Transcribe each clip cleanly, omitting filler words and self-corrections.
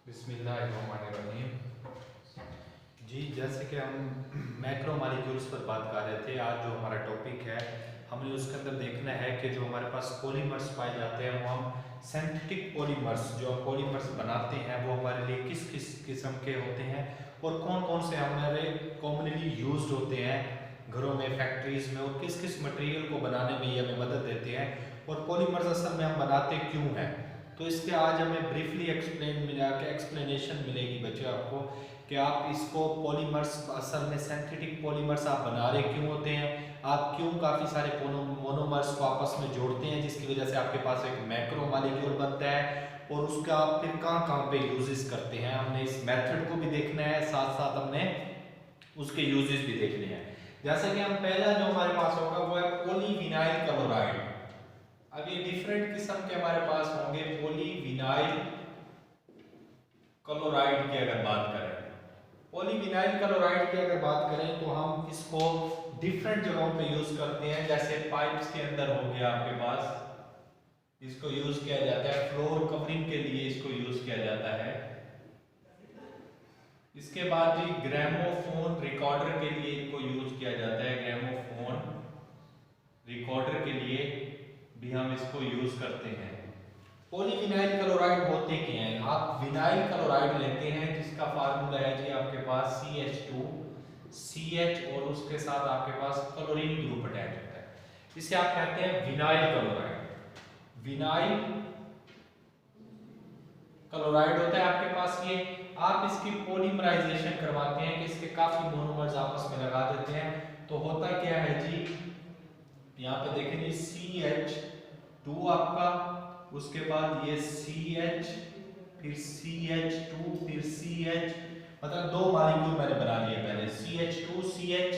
बिस्मिल्लाहिर्रहमानिर्रहीम। जी, जैसे कि हम मैक्रो मॉलिक्यूल्स पर बात कर रहे थे, आज जो हमारा टॉपिक है हमने उसके अंदर देखना है कि जो हमारे पास पॉलीमर्स पाए जाते हैं वो हम सिंथेटिक पॉलीमर्स जो हम पॉलीमर्स बनाते हैं वो हमारे लिए किस किस किस्म के होते हैं और कौन कौन से हमारे कॉमनली यूज्ड होते हैं घरों में, फैक्ट्रीज में, और किस किस मटेरियल को बनाने में ये हमें मदद देते हैं और पॉलीमर्स असल में हम बनाते क्यों हैं। तो इसके आज हमें ब्रीफली एक्सप्लेनेशन मिलेगी बच्चे आपको कि आप इसको पॉलीमर्स असल में सिंथेटिक पॉलीमर्स आप बना रहे क्यों होते हैं, आप क्यों काफ़ी सारे मोनोमर्स को आपस में जोड़ते हैं जिसकी वजह से आपके पास एक मैक्रो मॉलिक्यूल बनता है और उसका आप फिर कहाँ कहाँ पे यूजेस करते हैं। हमने इस मेथड को भी देखना है, साथ साथ हमने उसके यूजेस भी देखने हैं। जैसे कि हम पहला जो हमारे पास होगा वो है पॉलीविनाइल क्लोराइड। अब ये डिफरेंट किस्म के हमारे पास होंगे पॉलीविनाइल क्लोराइड की अगर बात करें, पॉलीविनाइल क्लोराइड की अगर बात करें तो हम इसको डिफरेंट जगहों पे यूज करते हैं। जैसे पाइप्स के अंदर हो गया आपके पास, इसको यूज किया जाता है फ्लोर कवरिंग के लिए, इसको यूज किया जाता है। इसके बाद जी ग्रामोफोन रिकॉर्डर के लिए इनको यूज किया जाता है, ग्रामोफोन रिकॉर्डर के लिए भी हम इसको यूज करते हैं। पॉलीविनाइल क्लोराइड होते क्या हैं, आप विनाइल क्लोराइड लेते हैं जिसका फार्मूला है जी आपके पास CH2 CH और उसके साथ आपके पास क्लोरीन ग्रुप अटैच होता है, इसे आप कहते हैं विनाइल क्लोराइड। विनाइल क्लोराइड होता है आपके पास ये, आप इसकी पॉलीमराइजेशन करवाते हैं कि इसके काफी मोनोमर्स आपस में लगा देते हैं। तो होता क्या है जी, यहाँ पे देखेंगे CH2 आपका, उसके बाद ये CH, फिर CH2, फिर CH, मतलब दो मॉलिक्यूल मैंने बना लिए पहले, CH2 CH,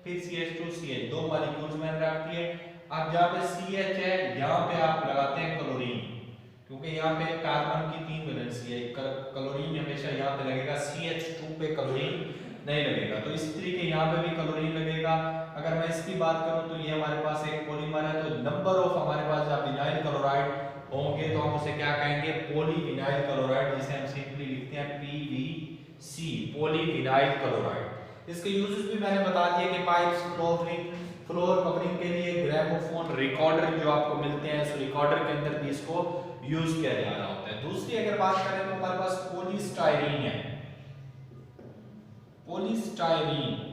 फिर CH2 CH, दो मॉलिक्यूल्स मैंने रख दिए। अब जहाँ पे CH है यहाँ पे आप लगाते हैं क्लोरीन, क्योंकि यहाँ पे कार्बन की 3 वैलेंसी है, क्लोरीन हमेशा यहाँ पे लगेगा, CH2 पे क्लोरीन नहीं लगेगा। तो इस तरीके यहाँ पे भी क्लोरीन लगेगा। अगर मैं इसकी बात करूं तो ये हमारे पास एक पॉलीमर है, तो नंबर ऑफ हमारे पास जब विनाइल क्लोराइड होंगे तो हम उसे क्या कहेंगे, पॉलीविनाइल क्लोराइड, जिसे हम सिंपली लिखते हैं PVC, पॉलीविनाइल क्लोराइड। इसके यूजेस भी मैंने बता दिए कि पाइप्स, फ्लोर कवरिंग के लिए, ग्रामोफोन रिकॉर्डर जो आपको मिलते हैं, इस रिकॉर्डर के अंदर भी इसको यूज किया जा रहा होता है। दूसरी अगर बात करें तो हमारे पास पॉलीस्टाइरीन है, पॉलीस्टाइरीन।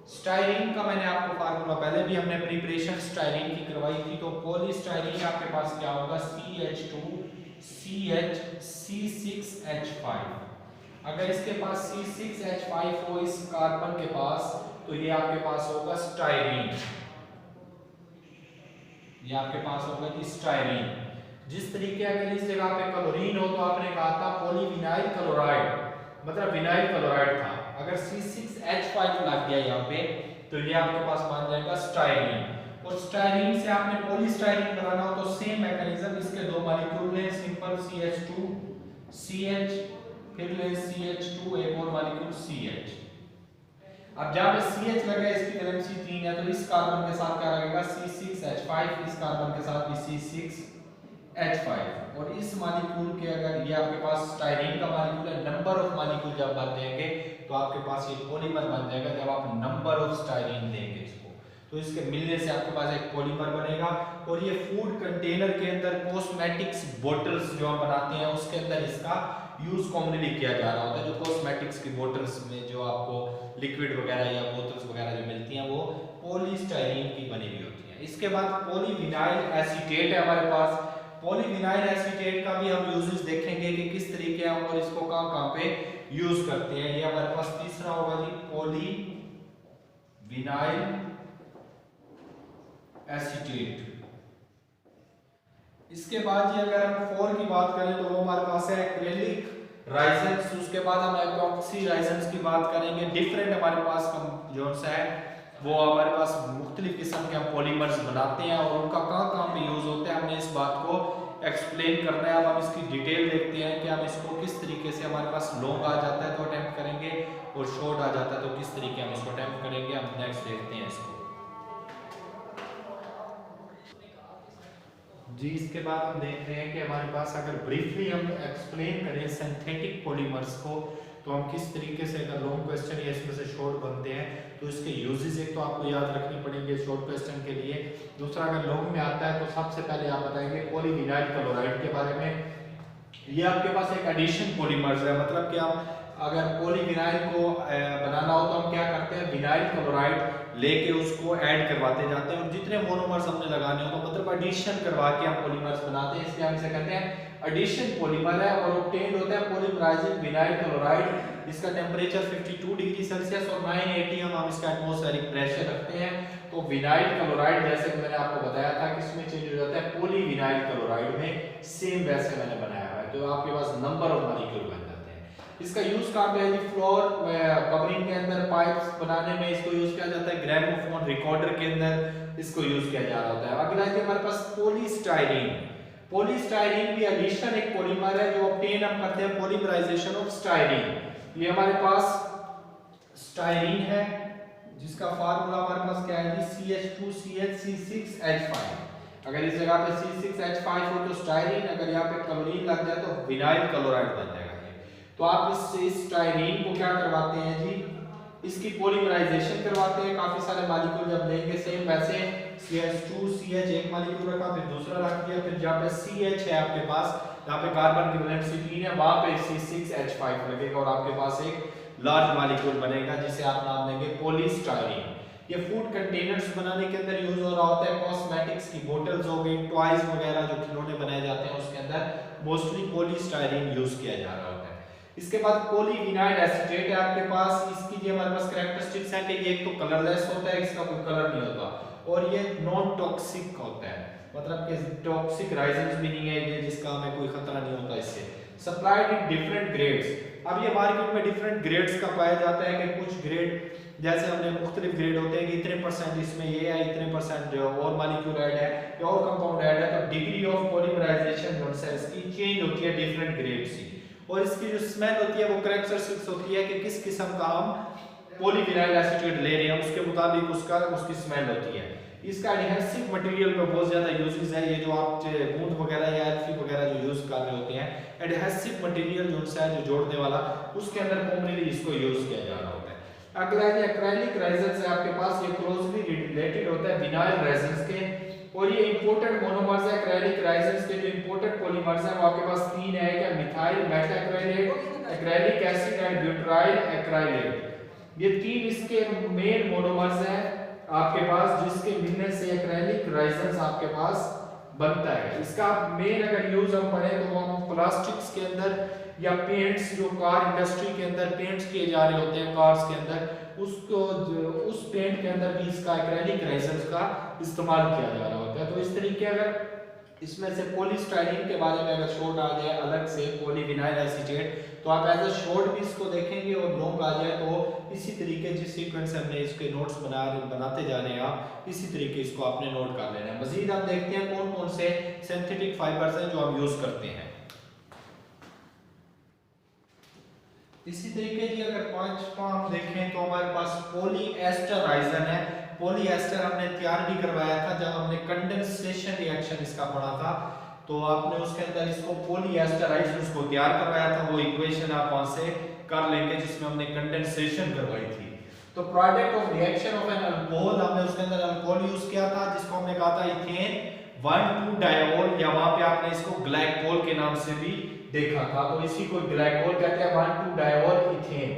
स्टाइरीन का मैंने आपको फार्मूला पहले भी हमने प्रिपरेशन स्टाइरीन की करवाई थी। तो पॉलीस्टाइरीन आपके पास क्या होगा, CH2 CH C6H5। अगर इसके पास C6H5 हो इस कार्बन के पास तो ये आपके पास होगा स्टाइरीन, ये आपके पास होगा कि स्टाइरीन। जिस तरीके अगर इस जगह पे क्लोरीन हो तो आपने कहा था पॉलीविनाइल क्लोराइड, मतलब विनाइल क्लोराइड था। अगर C6H5 लग गया यहाँ पे तो ये आपके पास बन जाएगा स्टाइरीन। और स्टाइरीन से आपने पॉलीस्टाइरीन बनाना हो तो सेम मैकेनिज्म, इसके दो मॉलिक्यूल हैं, सिंपल CH2 CH, फिर ले CH2, एक और मॉलिक्यूल CH। अब जहां पे CH लगा है इसकी वैलेंसी 3 है, तो इस कार्बन के साथ क्या लगेगा, C6H5, इस कार्बन के साथ भी C6H5। और इस मॉलिक्यूल के अगर ये आपके पास स्टाइरीन का मॉलिक्यूल है, नंबर ऑफ मॉलिक्यूल जब बन जाएंगे तो आपके पास ये पॉलीमर बन जाएगा। जब आप नंबर ऑफ स्टाइरीन देंगे इसको तो इसके मिलने से आपके पास एक पॉलीमर बनेगा। और ये फूड कंटेनर के अंदर, कॉस्मेटिक्स बोटल्स जो हम बनाते हैं उसके अंदर इसका यूज कॉमनली किया जा रहा होता है। जो कॉस्मेटिक्स की बोटल्स में जो आपको लिक्विड वगैरह या बोतल्स वगैरह जो मिलती हैं वो पॉलीस्टाइरीन की बनी हुई होती हैं। इसके बाद पॉलीविनाइल एसीटेट है हमारे पास। पॉलीविनाइल एसीटेट का भी हम यूजेस देखेंगे कि किस तरीके हम और इसको कहां कहां पे यूज करते हैं। ये हमारे पास तीसरा होगा जी पॉलीविनाइल एसीटेट। इसके बाद ये अगर हम 4 की बात करें तो वो हमारे पास है एक्रेलिक राइजेंस। उसके बाद हम एपॉक्सी राइजेंस की बात करेंगे। डिफरेंट हमारे पास जो है वो हमारे पास मुख्तलिफ किस्म के हम पॉलीमर्स बनाते हैं और उनका कहाँ पे यूज होता है, हमने इस बात को एक्सप्लेन करना है। अब हम इसकी डिटेल देखते हैं कि हम इसको किस तरीके से, हमारे पास लॉन्ग आ जाता है तो अटेम्प्ट करेंगे और शॉर्ट आ जाता है तो किस तरीके हम इसको अटेम्प्ट करेंगे। हम नेक्स्ट देखते हैं इसको। जी, इसके बाद हम देख रहे हैं कि हमारे पास अगर ब्रीफली हम एक्सप्लेन करें सिंथेटिक पॉलीमर्स को, तो हम किस तरीके से, अगर लॉन्ग क्वेश्चन या इसमें से शॉर्ट बनते हैं तो इसके यूजेस एक तो आपको याद रखनी पड़ेंगे शॉर्ट क्वेश्चन के लिए। दूसरा, अगर लॉन्ग में आता है तो सबसे पहले आप बताएंगे पॉलीविनाइल क्लोराइड के बारे में। ये आपके पास एक एडिशन पॉलीमर्स है, मतलब कि आप अगर पॉलीविनाइल को बनाना हो तो हम क्या करते हैं, विनाइल क्लोराइड लेके उसको ऐड करवाते जाते हैं, और जितने मोनोमर्स हमने लगाने हो तो मतलब एडिशन करवा के हम पॉलीमर्स बनाते हैं, इसलिए हम इसे कहते हैं एडिशन पॉलीमर है। और ऑब्टेन्ड होता है पॉलीमराइज्ड विनाइल क्लोराइड। इसका टेंपरेचर 52 डिग्री सेल्सियस और 980 हम इसका एटमॉस्फेरिक प्रेशर रखते हैं। तो विनाइल क्लोराइड, जैसे कि मैंने आपको बताया था, किसमें चेंज हो जाता है, पॉलीविनाइल क्लोराइड में। सेम वैसे मैंने बनाया हुआ है, तो आपके पास नंबर ऑफ मॉलिक्यूल बन जाते हैं। इसका यूज कहां पे है जी, फ्लोर कवरिंग के अंदर, पाइप्स बनाने में इसको यूज किया जाता है, ग्रामोफोन रिकॉर्डर के अंदर इसको यूज किया जा रहा होता है। अगला है हमारे पास पॉलीस्टाइरीन। पॉलीस्टाइरीन भी एडिशन एक पॉलीमर है जो ऑब्टेन हम करते हैं पॉलीमराइजेशन ऑफ स्टाइरीन। ये हमारे पास स्टाइरीन है जिसका फार्मूला हमारे पास क्या है जी, CH2CH6H5। अगर इस जगह पे C6H5 हो तो स्टाइरीन, अगर यहाँ पे क्लोरीन लग जाए तो विनाइल क्लोराइड बन जाएगा ये। तो आप इस स्टाइरीन को क्या करवाते हैं जी, इसकी पॉलीमराइजेशन करवाते हैं। काफी सारे मॉलिक्यूल जब लेंगे सेम वैसे CH2CH एक मॉलिक्यूल रखा, फिर दूसरा रख दिया, फिर जहाँ पे CH है आपके पास, जहाँ पे कार्बन की वैलेंसी 3 है, वहां पे C6H5 लगेगा और आपके पास एक लार्ज मॉलिक्यूल बनेगा जिसे आप नाम देंगे पॉलीस्टाइरीन। ये फूड कंटेनर्स बनाने के अंदर यूज हो रहा होता है, कॉस्मेटिक्स की बोतल्स हो गई, टॉयज वगैरह जो खिलौने बनाए जाते हैं उसके अंदर मोस्टली पॉलीस्टाइरीन यूज किया जा रहा होता है। इसके बाद पॉलीविनाइल एसीटेट है आपके पास। इसकी जो हमारे पास कैरेक्टरिस्टिक्स है कि ये एक तो कलरलेस होता है, इसका कोई कलर नहीं होता, और ये नॉन टॉक्सिक होता है, मतलब कि टॉक्सिक राइजेंस भी नहीं है ये, जिसका हमें कोई खतरा नहीं होता इससे। Supplied in different grades. अब ये मार्केट में डिफरेंट ग्रेड्स का पाया जाता है कि कुछ ग्रेड, जैसे हमने मुख्तलिफ ग्रेड होते हैं कि इतने परसेंट इसमें ये है, इतने परसेंट और मॉलिक्यूल ऐड है या और कंपाउंड ऐड है, तो डिग्री ऑफ पॉलीमराइजेशन जो है इसकी चेंज होती है डिफरेंट ग्रेड्स की। और इसकी जो स्मेल होती है वो कैरेक्टरिस्टिक्स होती है कि किस किस्म का हम पॉलीविनाइल एसीटेट ले रहे हैं उसके मुताबिक उसकी स्मेल होती है। इसका एडहेसिव मटेरियल में बहुत ज्यादा यूजेस है, ये जो आप गूंद वगैरह या एल्फी वगैरह जो यूज कर रहे होते हैं, एडहेसिव मटेरियल जो है जो जोड़ने वाला, उसके अंदर कॉमनली इसको यूज किया जा रहा होता है। अगला है एक्रेलिक रेजिन्स है आपके पास, ये क्लोजली रिलेटेड होता है विनाइल रेजिन्स के, और ये इंपोर्टेड मोनोमर्स है। एक्रेलिक रेजिन्स के जो इंपोर्टेड पॉलीमर्स हैं वो आपके पास तीन है, क्या methyl methacrylate, acrylic acid and butyl acrylate. ये तीन इसके मेन मोनोमर्स हैं आपके पास, जिसके मिलने से एक्रेलिक रेजिन्स आपके पास बनता है। इसका मेन अगर यूज हम पढ़ें तो हम प्लास्टिक्स के अंदर या पेंट्स, जो कार इंडस्ट्री के अंदर पेंट्स किए जा रहे होते हैं कार्स के अंदर, उसको उस पेंट के अंदर भी इसका एक्रेलिक रेजिन्स का इस्तेमाल किया जा रहा होता है। तो इस तरीके अगर इसमें से पॉलीस्टाइरीन के बारे में अगर शॉर्ट आ जाए अलग से पॉलीविनाइल एसीटेट, तो आप एज अ शॉर्ट भी इसको देखेंगे, और लॉन्ग आ जाए तो इसी तरीके जिस सीक्वेंस से हमने इसके नोट्स बनाते जा रहे हैं आप इसी तरीके इसको आपने नोट कर लेना है। मजीद आप देखते हैं कौन कौन से सिंथेटिक फाइबर्स हैं जो हम यूज करते हैं। इसी तरीके की अगर पांचवा हम देखें तो हमारे पास पॉलीएस्टर राइजन है। पॉलीएस्टर हमने तैयार भी करवाया था जब हमने कंडेंसेशन रिएक्शन इसका पढ़ा था, तो आपने उसके अंदर इसको पॉलीएस्टराइज उसको तैयार करवाया था, वो इक्वेशन आप वहां से कर लेंगे जिसमें हमने कंडेंसेशन करवाई थी। तो product of reaction of an alcohol, हमने उसके अंदर अल्कोहल यूज किया था जिसको हमने कहा था इथेन 1,2-डायोल, या वहां पे आपने इसको ग्लाइकोल के नाम से भी देखा था, तो इसी को ग्लाइकोल कहते हैं, 1,2-डायोल इथेन।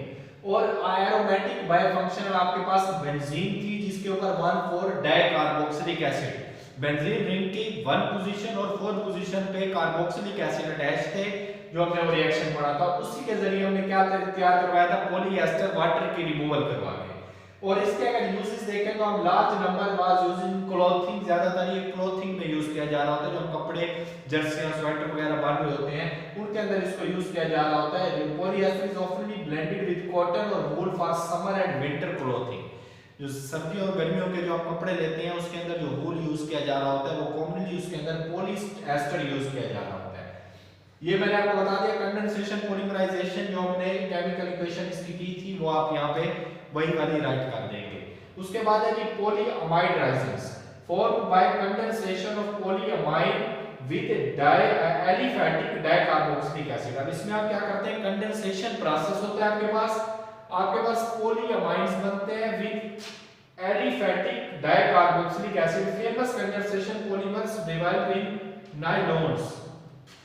और एरोमेटिक बायोफंक्शनल आपके पास बेंजीन थी जिसके ऊपर 1,4-डाइकार्बोक्सिलिक एसिड, बेंजीन रिंग की 1 पोजीशन और 4 पोजीशन पे कार्बोक्सिलिक एसिड अटैच थे, जो हमने वो रिएक्शन पढ़ा था, उसी के जरिए हमने क्या तैयार करवाया था, पॉलीएस्टर वाटर की रिमूवल करवा के। और इसके अगर यूजेस देखें तो हम large number was using clothing, ज्यादातर ये क्लॉथिंग में यूज किया जा रहा होता है, जो हम कपड़े जर्सियां स्वेटर वगैरह बन रहे होते हैं उनके अंदर इसको यूज किया जा रहा होता है। पॉलीएस्टर इज ऑफनली ब्लेंडेड विद कॉटन और wool for summer and winter clothing. जो सर्दियों और गर्मियों के जो आप कपड़े लेते हैं उसके अंदर जो वूल यूज किया जा रहा होता है वो कॉमनली उसके अंदर पॉलीएस्टर यूज किया जा रहा होता है। ये मैंने आपको बता दिया कंडेंसेशन पॉलीमराइजेशन जो हमने केमिकल इक्वेशन इसकी की थी वो आप यहाँ पे वही वाली राइट कर देंगे। उसके बाद है जी polyamide resins formed by condensation of polyamide with di aliphatic dicarboxylic acid. अब इसमें आप क्या करते हैं, कंडेंसेशन प्रोसेस होता है आपके पास पॉलीअमाइन्स बनते हैं with aliphatic dicarboxylic acid. Famous condensation polymers develop in nylons.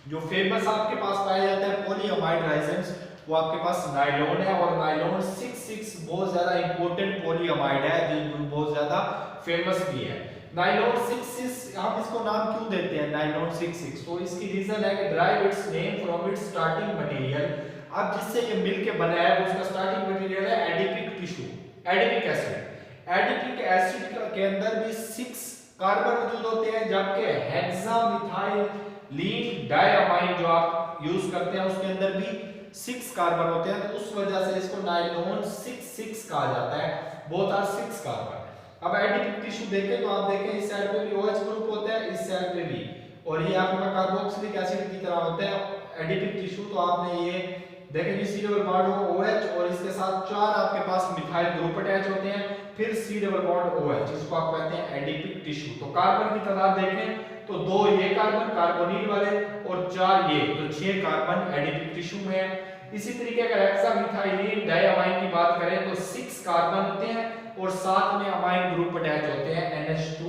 जो फेमस आपके पास पाया जाता है पॉलीअमाइड रेजिन्स वो आपके पास नायलॉन है, और नायलॉन 6,6 बहुत ज्यादा इंपॉर्टेंट पॉलीअमाइड है जो बहुत ज्यादा फेमस भी है। नायलॉन 6,6 हम इसको नाम क्यों देते हैं नायलॉन 6,6? तो इसकी रीजन है कि drive it's name from its starting material. अब जिससे ये मिलके बना है उसका स्टार्टिंग मटेरियल है adipic tissue, adipic acid. Adipic acid के अंदर भी 6 कार्बन मौजूद होते हैं, जबकि हेक्सामिथाइलीन डायमाइन जो आप यूज करते हैं उसके अंदर भी 6 कार्बन होते हैं, तो उस वजह से इसको नायलॉन 6,6 कहा जाता है। Both are 6 carbon. अब एडिपिक टिश्यू देखें तो आप देखें इस साइड पे भी OH ग्रुप होता है, इस साइड पे भी, और ये आपका कार्बोक्सिलिक एसिड की तरह होता है एडिपिक टिश्यू। तो आपने ये देखें ये C डबल बॉन्ड OH और इसके साथ 4 आपके पास मिथाइल ग्रुप अटैच होते हैं, फिर C डबल बॉन्ड OH, जिसको आप कहते हैं एडिपिक टिश्यू। तो कार्बन की तादाद देखें तो 2 ये कार्बन कार्बोनिल वाले और 4 ये, तो 6 कार्बन एडिपिक टिश्यू में है। इसी तरीके अगर हेक्सामिथाइलीन डायमाइन की बात करें तो 6 कार्बन होते हैं और साथ में अमाइन ग्रुप अटैच होते हैं NH2।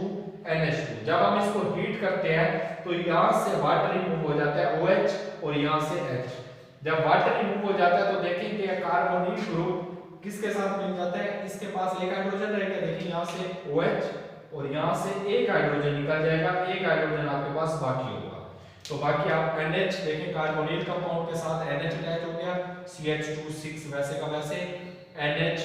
जब हम इसको हीट करते हैं तो यहां से वाटर रिमूव हो जाता है OH और यहां से H। जब वाटर रिमूव हो जाता है तो देखेंगे कार्बोनिल ग्रुप किसके साथ मिल जाता है, इसके पास एक हाइड्रोजन रहेगा, देखिए यहां से OH और यहां से एक हाइड्रोजन निकल जाएगा, एक हाइड्रोजन आपके पास बाकी होगा। तो बाकी आप NH देखें कार्बोनिल कंपाउंड के साथ NH अटैच हो गया, CH2 वैसे का वैसे NH।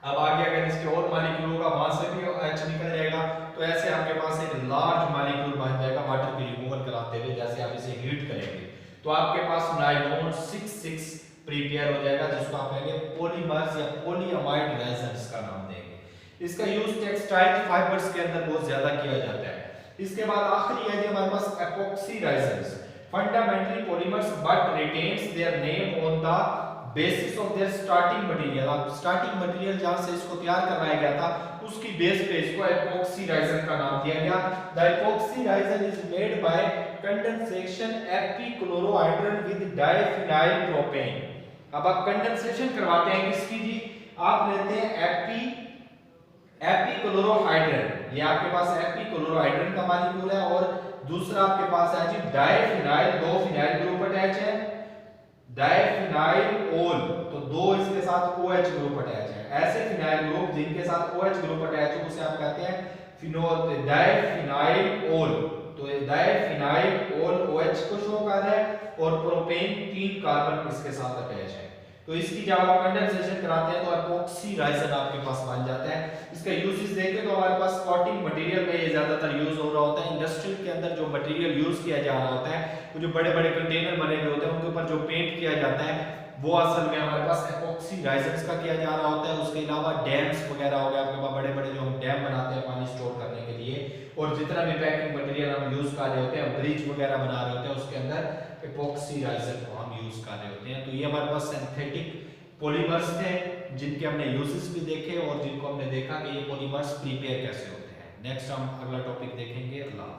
अब आगे अगर इसके और मॉलिक्यूल होगा वहां से भी H निकल जाएगा, तो ऐसे आपके पास एक लार्ज मॉलिक्यूल बन जाएगा वाटर की रिमूवल कराते हुए, जैसे आप इसे हीट करेंगे तो आपके पास नायलॉन 6,6 प्रिपेयर हो जाएगा, जिसको आप कहेंगे पॉलीमर्स या पॉलीअमाइड रेजिन्स का नाम देंगे। इसका यूज टेक्सटाइल फाइबर्स के अंदर बहुत ज्यादा किया जाता है। इसके बाद आखिरी है जी हमारे पास epoxy resins, fundamentally polymers but retains their name on the basis of their starting material. अब स्टार्टिंग मटेरियल जहां से इसको तैयार करवाया गया था उसकी बेस पे इसको एपॉक्सी रेजिन का नाम दिया गया। The epoxy resin is made by condensation epichlorohydrin with diphenyl propane. अब आप कंडेंसेशन करवाते हैं किसकी जी, आप लेते हैं एपीक्लोरोहाइड्रन, ये आपके पास एपीक्लोरोहाइड्रन का मॉलिक्यूल है, और दूसरा आपके पास है जी डाइफिनाइल, 2 फिनाइल ग्रुप अटैच है, डाइफिनाइल ओल, तो 2 इसके साथ OH ग्रुप अटैच है। ऐसे फिनाइल ग्रुप जिनके साथ OH ग्रुप अटैच है उसे आप कहते हैं फिनोल डाइफिनाइल ओल। तो ये डाइफिनाइल ओल OH को शो कर रहा है और प्रोपेन 3 कार्बन इसके साथ अटैच है। तो इसकी जब आप कंडेंसेशन कराते हैं तो एपॉक्सी रेजिन आपके पास बन जाता है। इसका यूजेस देखें तो हमारे पास कोटिंग मटेरियल में ये ज्यादातर यूज हो रहा होता है। इंडस्ट्रियल के अंदर जो मटेरियल यूज किया जा रहा होता है, वो जो बड़े बड़े कंटेनर बने हुए होते हैं उनके ऊपर जो पेंट किया जाता है वो असल में हमारे पास एपॉक्सी रेजिन्स का किया जा रहा होता है। उसके अलावा डैम्स वगैरह हो गए आपके पास, बड़े बड़े जो हम डैम बनाते हैं पानी स्टोर करने के लिए, और जितना भी पैकिंग मटेरियल हम यूज कर रहे होते हैं, ब्रिज वगैरह बना रहे होते हैं, उसके अंदर एपॉक्सी रेजिन को हम यूज कर रहे होते हैं। तो ये हमारे पास सिंथेटिक पॉलीमर्स थे जिनके हमने यूजेस भी देखे और जिनको हमने देखा कि ये पॉलीमर्स प्रिपेयर कैसे होते हैं। नेक्स्ट हम अगला टॉपिक देखेंगे। अल्लाह।